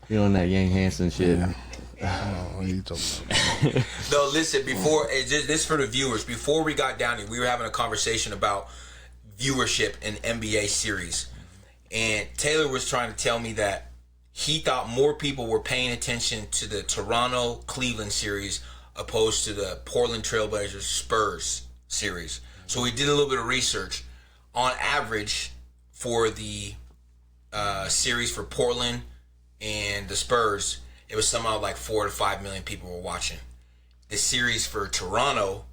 You on that Yang Hansen shit. Yeah. Oh, what are you talking about? No, listen, before, this for the viewers, before we got down here, we were having a conversation about viewership in NBA series. And Taylor was trying to tell me that he thought more people were paying attention to the Toronto-Cleveland series opposed to the Portland Trailblazers Spurs series. So we did a little bit of research. On average, for the series for Portland and the Spurs, it was somehow like 4 to 5 million people were watching. The series for Toronto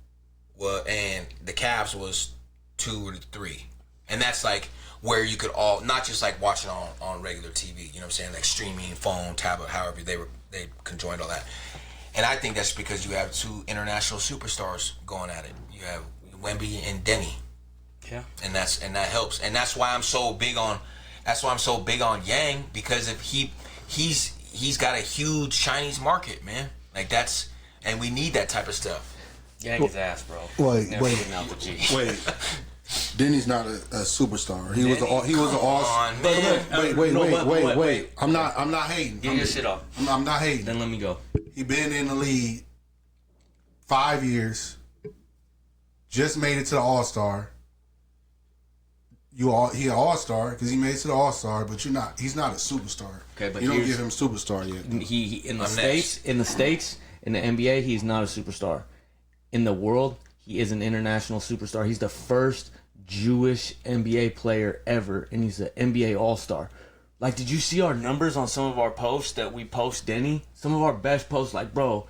and the Cavs was 2 to 3. And that's like where you could all, not just like watching on regular TV, you know what I'm saying, like streaming, phone, tablet, however they conjoined all that. And I think that's because you have two international superstars going at it. You have Wemby and Denny. Yeah. And that helps. And that's why I'm so big on Yang, because if he's got a huge Chinese market, man. Like and we need that type of stuff. Yang his ass, bro. Wait. Out the G. Wait. Denny's not a superstar. He was an all. Wait. I'm not hating. Get your shit off. I'm not hating. Then let me go. He been in the league 5 years. Just made it to the All-Star. He an All-Star because he made it to the All-Star, but he's not a superstar. Okay, but you don't give him superstar yet. He in the States, in the NBA, he's not a superstar. In the world, he is an international superstar. He's the first Jewish NBA player ever, and he's an NBA All-Star. Like, did you see our numbers on some of our posts that we post, Denny? Some of our best posts, like, bro,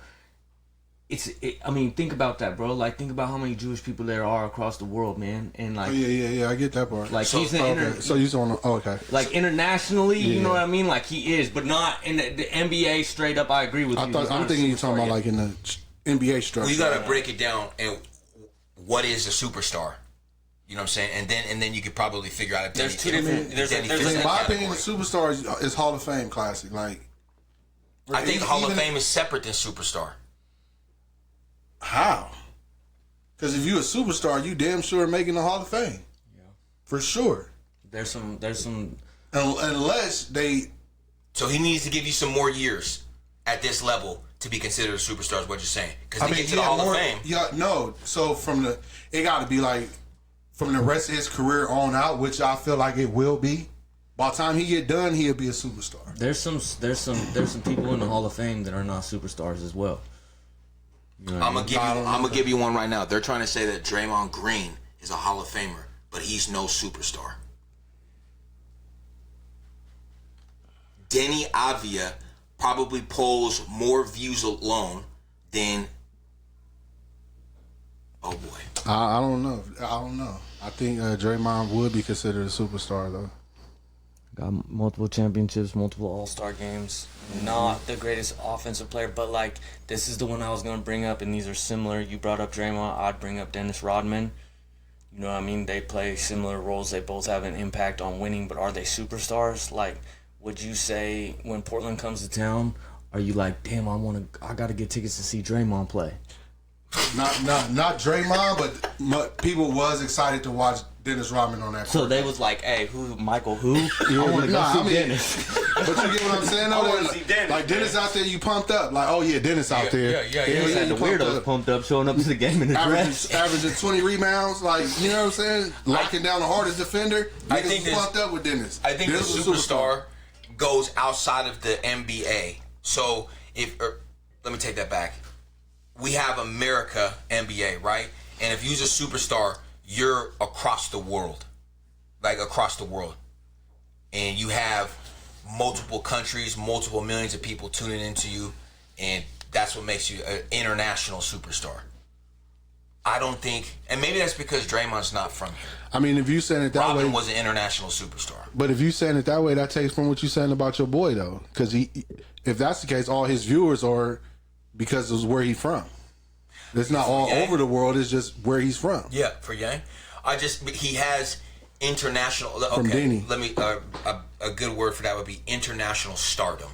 I mean, think about that, bro. Like, think about how many Jewish people there are across the world, man. And like, yeah, I get that part. Like, so, he's an okay. So you on? Okay. Like internationally, you know what I mean? Like he is, but not in the NBA. Straight up, I agree with you. I'm thinking you're talking about like in the NBA structure. We got to break it down. And what is a superstar? You know what I'm saying? And then you could probably figure out if there's two different. In my opinion, the superstar is Hall of Fame classic. Like, I think Hall of Fame is separate than superstar. How? Because if you a superstar, you damn sure making the Hall of Fame. Yeah, for sure. There's some. Unless they. So he needs to give you some more years at this level to be considered a superstar. Is what you're saying? Because they get to the Hall of Fame. Yeah, no. So it got to be like from the rest of his career on out, which I feel like it will be. By the time he get done, he'll be a superstar. There's some people in the Hall of Fame that are not superstars as well. You know I'm gonna give you one right now. They're trying to say that Draymond Green is a Hall of Famer, but he's no superstar. Denny Avdia probably pulls more views alone than. Oh boy. I don't know. I think Draymond would be considered a superstar though. Got multiple championships, multiple All-Star games. Not the greatest offensive player, but like this is the one I was gonna bring up, and these are similar. You brought up Draymond, I'd bring up Dennis Rodman. You know what I mean? They play similar roles. They both have an impact on winning, but are they superstars? Like, would you say when Portland comes to town, are you like, damn, I gotta get tickets to see Draymond play? Not Draymond, but people was excited to watch Dennis Rodman on that court. So they was like, hey, Michael who? I want to go see Dennis. But you get what I'm saying? I want to see Dennis. Like, Dennis out there, you pumped up. Like, oh yeah, Dennis out there. Yeah. Had the weirdos pumped up, showing up to the game in the dress. Averaging 20 rebounds, like, you know what I'm saying? Locking down the hardest defender. I think pumped up with Dennis. I think Dennis the superstar goes outside of the NBA. So, let me take that back. We have America NBA, right? And if you're a superstar, you're across the world. Like, across the world. And you have multiple countries, multiple millions of people tuning into you, and that's what makes you an international superstar. I don't think, and maybe that's because Draymond's not from here. I mean, if you saying it that way, Robin was an international superstar. But if you saying it that way, that takes from what you saying about your boy, though. Because if that's the case, all his viewers are because it's where he's from. It's not all over the world. It's just where he's from. Yeah, for Yang, he has international. Okay, from Denny. Let me a good word for that would be international stardom,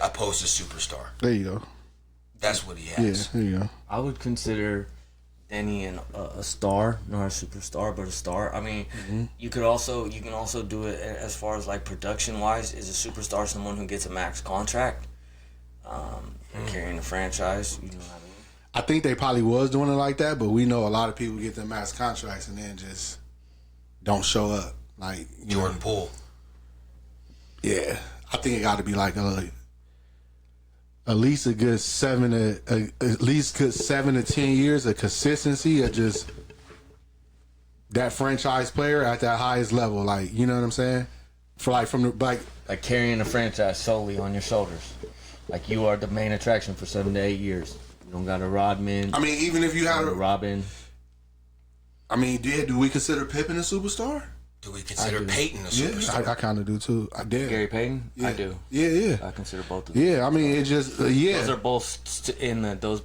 opposed to superstar. There you go. That's what he has. Yeah, there you go. I would consider Denny and a star, not a superstar, but a star. I mean, you can also do it as far as like production wise. Is a superstar someone who gets a max contract, carrying a franchise? You know what I mean? I think they probably was doing it like that, but we know a lot of people get their max contracts and then just don't show up. Like Jordan Poole. Yeah, I think it got to be like at least a good 7 to 10 years of consistency of just that franchise player at that highest level. Like, you know what I'm saying? For like from the Like carrying a franchise solely on your shoulders. Like you are the main attraction for 7 to 8 years. You don't got a Rodman. I mean, even if you had a Robin. I mean, do we consider Pippen a superstar? Do we consider Peyton a superstar? Yeah, I kind of do too. I did. Gary Payton? Yeah. I do. Yeah. I consider both of them. Yeah, I mean, it just Those are both in those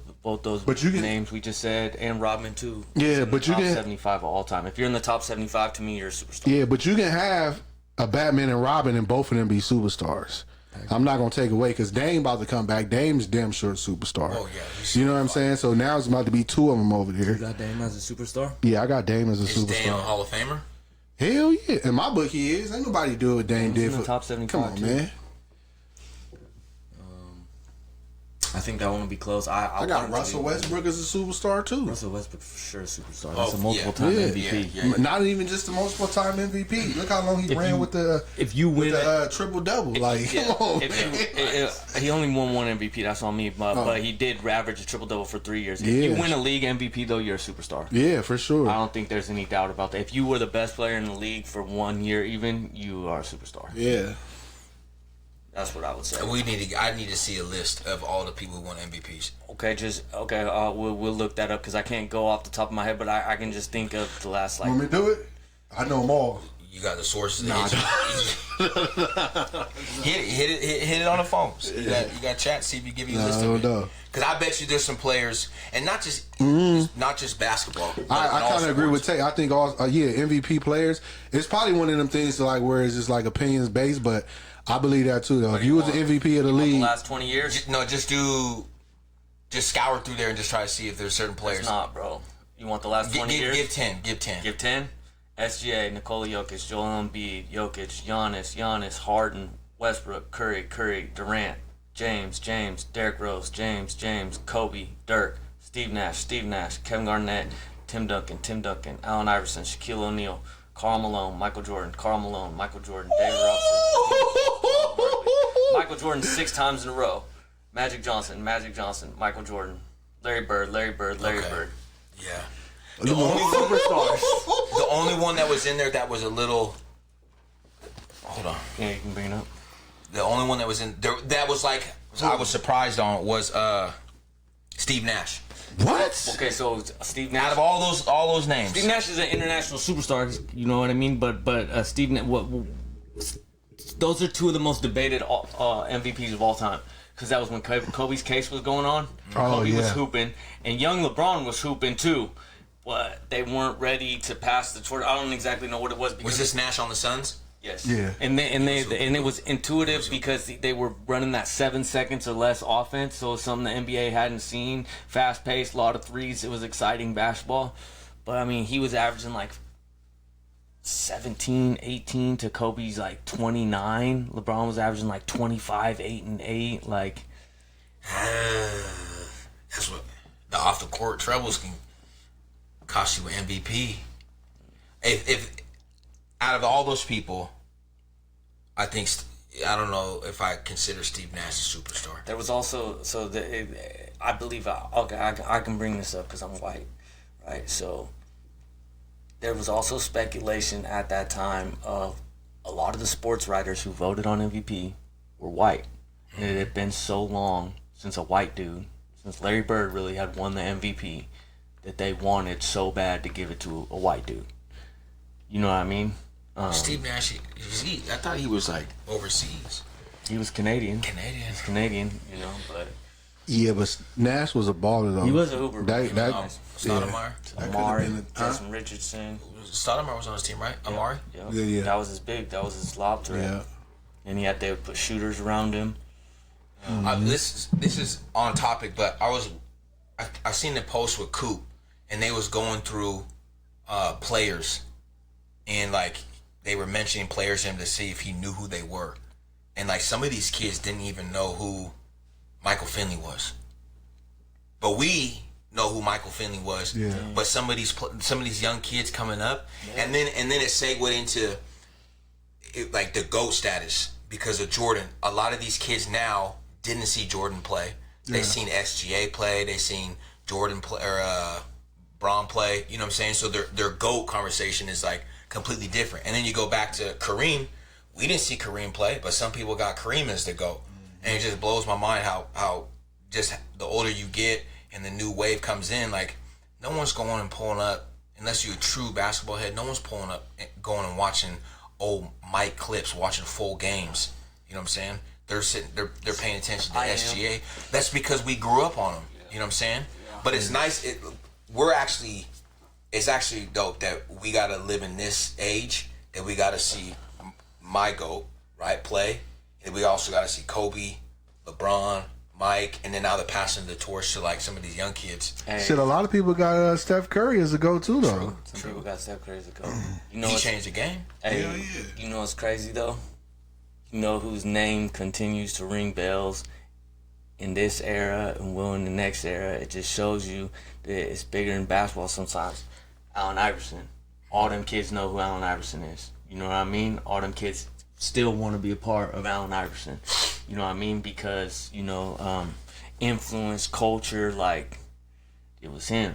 But you can- names we just said, and Rodman too. Yeah, In but the you top can- 75 of all time. If you're in the top 75, to me, you're a superstar. Yeah, but you can have a Batman and Robin and both of them be superstars. I'm not gonna take away because Dame about to come back. Dame's damn sure a superstar. Oh, yeah, he's you know what I'm saying? So now it's about to be two of them over there. You got Dame as a superstar? Yeah, I got Dame as a Is Dame a superstar. Hall of Famer? Hell yeah! In my book, he is. Ain't nobody do what Dame Dame's did in the for. top 75 Come on, too. man. I think that one will be close. I got Russell Westbrook as a superstar too. Russell Westbrook for sure a superstar. Oh, That's a multiple time yeah. MVP. Yeah. Not even just a multiple time MVP. Look how long he ran with the triple double. Like, come on, man. He only won one MVP. That's on me, but he did average a triple double for 3 years. If Yeah. you win a league MVP, though, you're a superstar. Yeah, for sure. I don't think there's any doubt about that. If you were the best player in the league for 1 year, even you are a superstar. Yeah. That's what I would say. I need to see a list of all the people who won MVPs. Okay. We'll look that up because I can't go off the top of my head, but I can just think of the last Want me to do it? I know them all. You got the sources. Hit it on the phone. So you got chat. See if you give you a list of it. No. Because I bet you there's some players, and not just basketball. but I in all kind of agree with sports. Tay. I think all MVP players. It's probably one of them things to like where it's just like opinions based, but I believe that too. Though, if you was the MVP of the the league, last 20 years. Just scour through there and just try to see if there's certain players. It's not, bro. You want the last 20 years? Give 10. Give 10. Give 10? SGA, Nikola Jokic, Joel Embiid, Jokic, Giannis, Harden, Westbrook, Curry, Durant, James, Derrick Rose, James, Kobe, Dirk, Steve Nash, Kevin Garnett, Tim Duncan, Allen Iverson, Shaquille O'Neal, Karl Malone, Michael Jordan, David Robinson, Michael Jordan 6 times in a row, Magic Johnson, Michael Jordan, Larry Bird. Yeah. The only one that was in there that was a little. Hold on. Yeah, you can bring it up. The only one that was in there that was like I was surprised on was Steve Nash. what? Okay, so Steve Nash. Out of all those names, Steve Nash is an international superstar. You know what I mean? But Steve Nash, those are two of the most debated MVPs of all time. Because that was when Kobe's case was going on. Kobe was hooping, and young LeBron was hooping too. But they weren't ready to pass the torch. I don't exactly know what it was. Was this Nash on the Suns? Yes. Yeah. And it was intuitive because they were running that 7 seconds or less offense. So it's something the NBA hadn't seen. Fast paced, a lot of threes. It was exciting basketball. But I mean, he was averaging like 17, 18 to Kobe's like 29. LeBron was averaging like 25, 8 and 8. Like, That's what the off the court troubles can cost you an MVP. If out of all those people, I don't know if I consider Steve Nash a superstar. there was also I believe I can bring this up because I'm white, right? So there was also speculation at that time of a lot of the sports writers who voted on MVP were white, and it had been so long since a white dude, since Larry Bird really had won the MVP, that they wanted so bad to give it to a white dude. You know what I mean? Steve Nash, I thought he was like overseas. He was Canadian. Canadian. Canadian, you know, but Yeah, but Nash was a baller though. he was a hooper. Stoudemire. Amari, could've been Jason Richardson. Stoudemire was on his team, right? Amari. Yeah. That was his that was his lob threat. Yeah. And they would put shooters around him. This is on topic, but I seen the post with Coop, and they was going through players, and like they were mentioning players to him to see if he knew who they were, and like some of these kids didn't even know who Michael Finley was, but we know who Michael Finley was. Yeah. But some of these young kids coming up, and then it segued into like the GOAT status because of Jordan. A lot of these kids now didn't see Jordan play. They seen SGA play. They seen Jordan play or Braun play. You know what I'm saying? So their GOAT conversation is like completely different. And then you go back to Kareem. We didn't see Kareem play, but some people got Kareem as the GOAT. And it just blows my mind how just the older you get and the new wave comes in, like no one's going and pulling up unless you're a true basketball head. No one's pulling up, going and watching old Mike clips, watching full games. You know what I'm saying? They're sitting, they're paying attention to SGA. That's because we grew up on them. You know what I'm saying? But it's nice. It's actually dope that we gotta live in this age that we gotta see my GOAT right play, and we also gotta see Kobe, LeBron, Mike, and then now they're passing the torch to like some of these young kids. Hey. Shit, a lot of people got Steph Curry as a go-to though. Some people got Steph Curry as a go. You know, he changed the game. Hey, you know what's crazy though? You know whose name continues to ring bells in this era and will in the next era? It just shows you that it's bigger than basketball sometimes. Allen Iverson. All them kids know who Allen Iverson is. You know what I mean? All them kids still want to be a part of Allen Iverson. You know what I mean? Because, you know, influence, culture, like, it was him.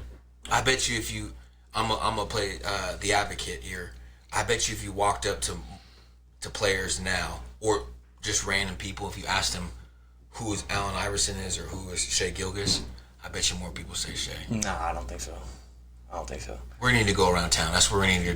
I bet you if you, I'm gonna play the advocate here. I bet you if you walked up to players now, or just random people, if you asked them who is Allen Iverson is or who is Shea Gilgeous, I bet you more people say Shea. Nah, I don't think so. We need to go around town. That's what we need to do.